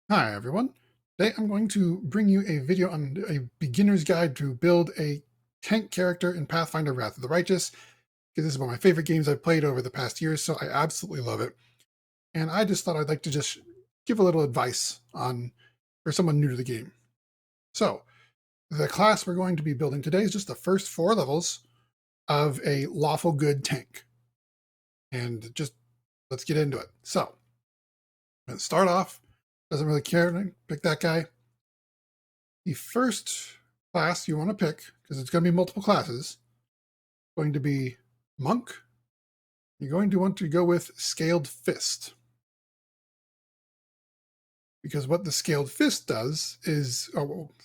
Hi everyone. Today I'm going to bring you a video on a beginner's guide to build a tank character in Pathfinder Wrath of the Righteous, because this is one of my favorite games I've played over the past years, so I absolutely love it. And I just thought I'd like to just give a little advice on for someone new to the game. So, the class we're going to be building today is just the first 4 levels of a lawful good tank. And just let's get into it. So, let's start off. Doesn't really care. Pick that guy. The first class you want to pick, because it's going to be multiple classes, going to be Monk. You're going to want to go with Scaled Fist. Because what the Scaled Fist does is,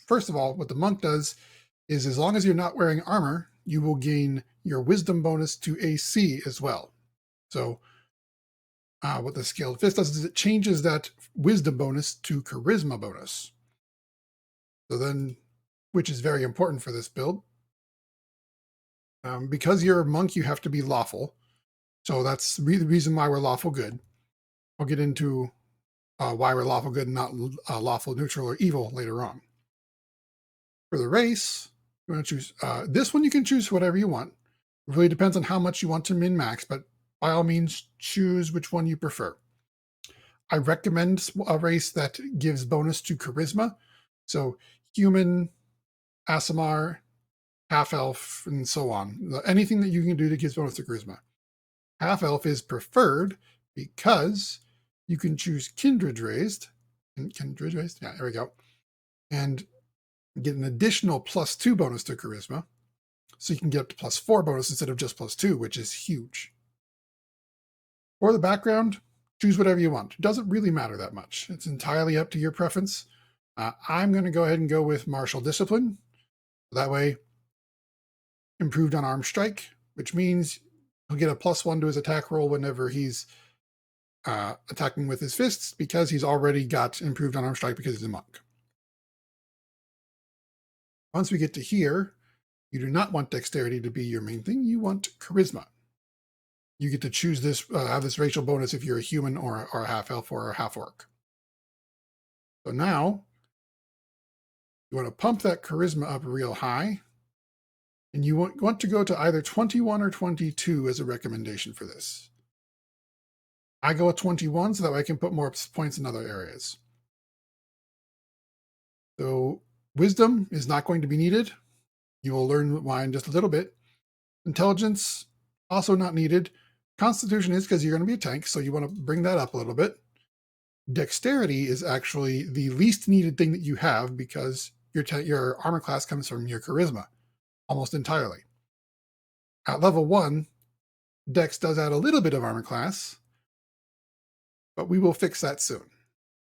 first of all, what the Monk does is as long as you're not wearing armor, you will gain your Wisdom bonus to AC as well. So what the Scaled Fist does is it changes that Wisdom bonus to Charisma bonus. So then, which is very important for this build. Because you're a monk, you have to be lawful. So that's the reason why we're lawful good. I'll get into why we're lawful good and not lawful neutral or evil later on. For the race, you want to choose this one. You can choose whatever you want. It really depends on how much you want to min max, but by all means, choose which one you prefer. I recommend a race that gives bonus to charisma. So human, Asimar, half elf, and so on. Anything that you can do that gives bonus to charisma. Half elf is preferred because you can choose Kindred Raised. Kindred Raised? Yeah, there we go. And get an additional +2 bonus to charisma. So you can get up to +4 bonus instead of just +2, which is huge. For the background, choose whatever you want. It doesn't really matter that much. It's entirely up to your preference. I'm going to go ahead and go with Martial Discipline. That way, improved on arm strike, which means he'll get a +1 to his attack roll whenever he's attacking with his fists, because he's already got improved on arm strike because he's a monk. Once we get to here, you do not want dexterity to be your main thing. You want charisma. You get to choose this, have this racial bonus if you're a human or a half elf or a half orc. So now you want to pump that charisma up real high, and you want to go to either 21 or 22 as a recommendation for this. I go with 21 so that way I can put more points in other areas. So wisdom is not going to be needed. You will learn why in just a little bit. Intelligence, also not needed. Constitution is because you're going to be a tank, so you want to bring that up a little bit. Dexterity is actually the least needed thing that you have because your armor class comes from your charisma almost entirely. At level 1, Dex does add a little bit of armor class, but we will fix that soon.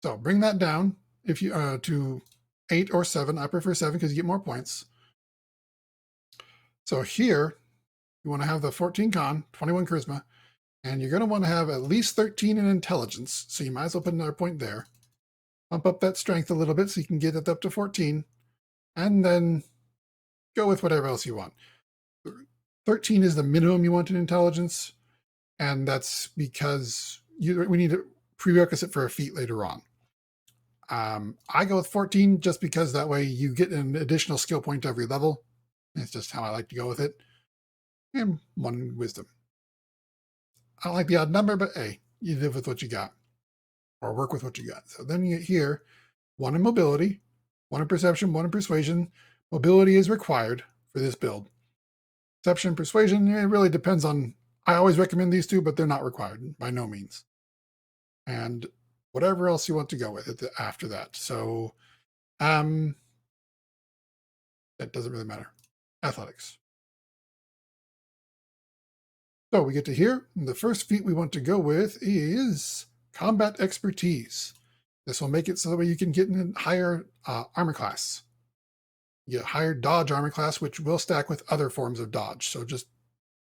So bring that down if you to 8 or 7. I prefer 7 because you get more points. So here, you want to have the 14 con, 21 charisma, and you're going to want to have at least 13 in intelligence, so you might as well put another point there. Bump up that strength a little bit so you can get it up to 14, and then go with whatever else you want. 13 is the minimum you want in intelligence, and that's because we need a prerequisite for a feat later on. I go with 14 just because that way you get an additional skill point every level. It's just how I like to go with it. And 1 wisdom. I don't like the odd number, but hey, you live with what you got or work with what you got. So then you get here 1 in mobility, 1 in perception, 1 in persuasion. Mobility is required for this build. Perception, persuasion, it really depends on. I always recommend these 2, but they're not required by no means. And whatever else you want to go with after that. So that doesn't really matter. Athletics. So we get to here. The first feat we want to go with is combat expertise. This will make it so that way you can get in a higher armor class. You get higher dodge armor class, which will stack with other forms of dodge. So just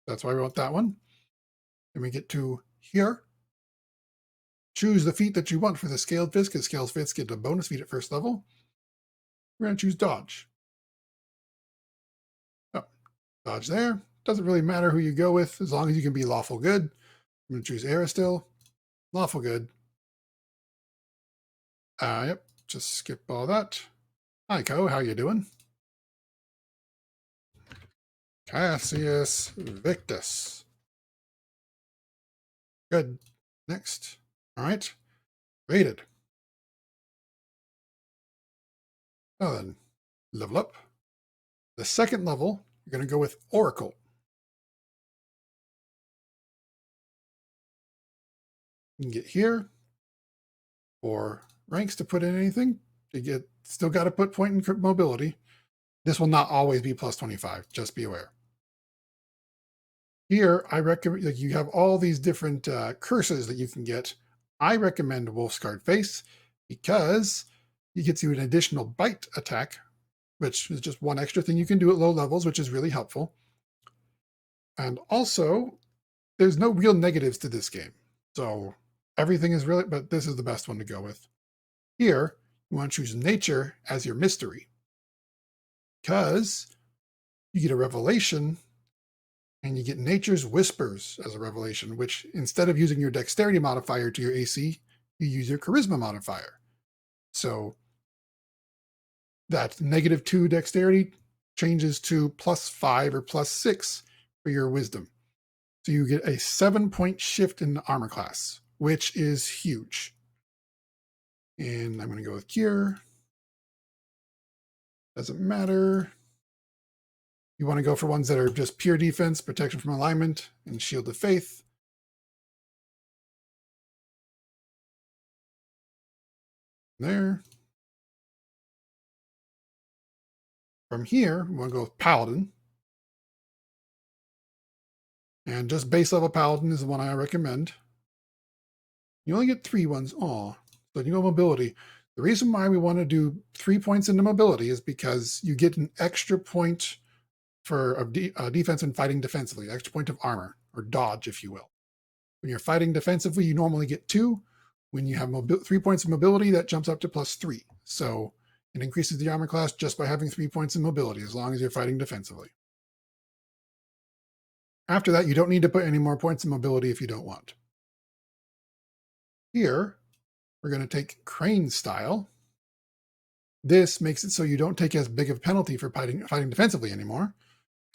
that's why we want that one. And we get to here. Choose the feat that you want for the Scaled Fist, because Scaled Fist get a bonus feat at first level. We're going to choose dodge. Oh, dodge there. Doesn't really matter who you go with, as long as you can be lawful good. I'm going to choose Aristil, lawful good. Yep, just skip all that. Hi, Co, how you doing? Cassius Victus. Good. Next. All right. Rated. Now then, level up. The second level, you're going to go with Oracle. You can get here for ranks to put in anything. You get still got to put point in mobility. This will not always be plus 25. Just be aware. Here, I recommend, like, you have all these different curses that you can get. I recommend Wolfsguard Face because it gets you an additional bite attack, which is just one extra thing you can do at low levels, which is really helpful. And also, there's no real negatives to this game. So everything is really, but this is the best one to go with. Here, you want to choose Nature as your mystery because you get a revelation and you get Nature's Whispers as a revelation, which instead of using your dexterity modifier to your AC, you use your charisma modifier. So that -2 dexterity changes to +5 or +6 for your wisdom. So you get a 7-point shift in the armor class, which is huge. And I'm going to go with Cure. Doesn't matter. You want to go for ones that are just pure defense, protection from alignment, and Shield of Faith. There. From here, we want to go with Paladin. And just base level Paladin is the one I recommend. You only get 3 ones. Aw. So you go mobility. The reason why we want to do 3 points into mobility is because you get an extra point for defense and fighting defensively, extra point of armor, or dodge, if you will. When you're fighting defensively, you normally get 2. When you have 3 points of mobility, that jumps up to +3. So it increases the armor class just by having 3 points in mobility, as long as you're fighting defensively. After that, you don't need to put any more points in mobility if you don't want. Here, we're going to take Crane Style. This makes it so you don't take as big of a penalty for fighting defensively anymore,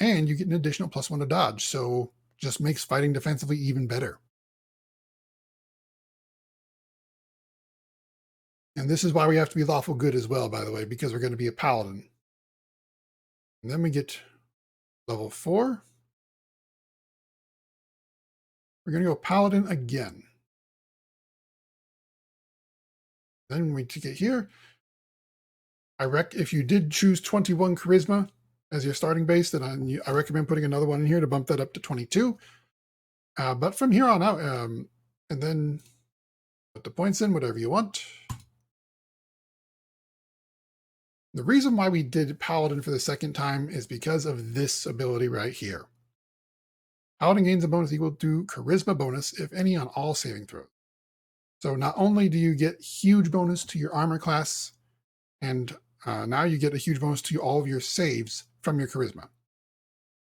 and you get an additional +1 to dodge, so just makes fighting defensively even better. And this is why we have to be lawful good as well, by the way, because we're going to be a Paladin. And then we get level 4. We're going to go Paladin again. Then we get here. If you did choose 21 Charisma as your starting base, then I recommend putting another one in here to bump that up to 22. But from here on out, and then put the points in, whatever you want. The reason why we did Paladin for the second time is because of this ability right here. Paladin gains a bonus equal to Charisma bonus, if any, on all saving throws. So not only do you get huge bonus to your armor class, and now you get a huge bonus to all of your saves from your Charisma.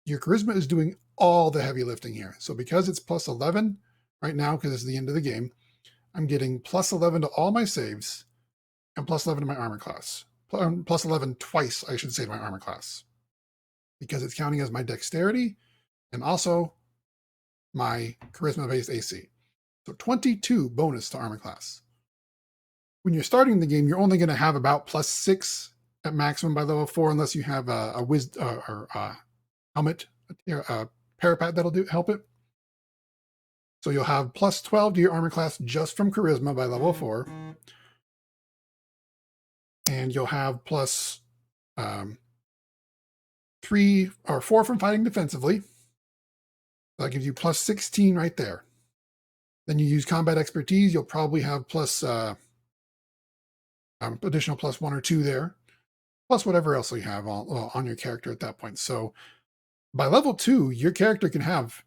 Your Charisma is doing all the heavy lifting here. So because it's +11 right now, because it's the end of the game, I'm getting +11 to all my saves and +11 to my armor class. +11 twice, I should say, to my armor class, because it's counting as my dexterity and also my charisma-based AC. So 22 bonus to armor class. When you're starting the game, you're only going to have about +6 at maximum by level 4, unless you have a helmet, a parapet that'll help it. So you'll have +12 to your armor class just from charisma by level 4. And you'll have plus 3 or 4 from fighting defensively. That gives you +16 right there. Then you use combat expertise, you'll probably have plus additional +1 or 2 there, plus whatever else you have on your character at that point. So by level 2, your character can have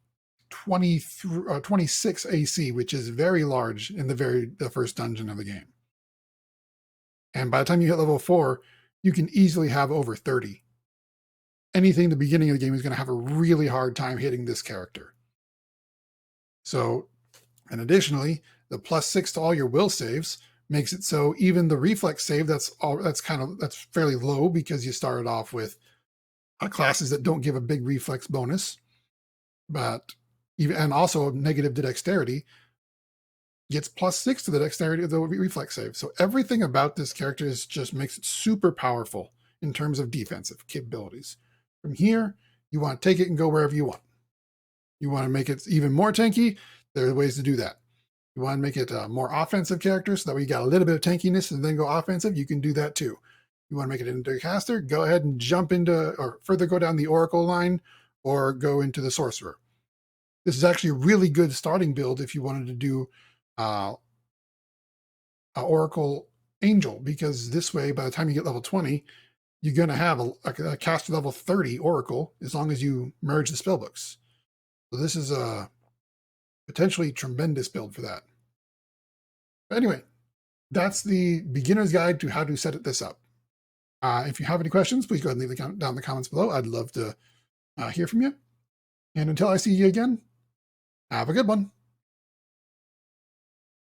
26 AC, which is very large in the first dungeon of the game. And by the time you hit level 4, you can easily have over 30. Anything in the beginning of the game is going to have a really hard time hitting this character. So, and additionally, the +6 to all your will saves makes it so even the reflex save that's fairly low because you started off with classes that don't give a big reflex bonus, but even and also negative to dexterity gets +6 to the dexterity of the reflex save. So everything about this character is just makes it super powerful in terms of defensive capabilities. From here, you want to take it and go wherever you want. You want to make it even more tanky, there are ways to do that. You want to make it a more offensive character so that way you got a little bit of tankiness and then go offensive, you can do that too. You want to make it into a caster, go ahead and jump into or further go down the Oracle line or go into the Sorcerer. This is actually a really good starting build if you wanted to do Oracle Angel, because this way, by the time you get level 20, you're going to have a caster level 30 Oracle as long as you merge the spellbooks. So this is a potentially tremendous build for that. But anyway, that's the beginner's guide to how to set this up. If you have any questions, please go ahead and leave them down in the comments below. I'd love to hear from you. And until I see you again, have a good one.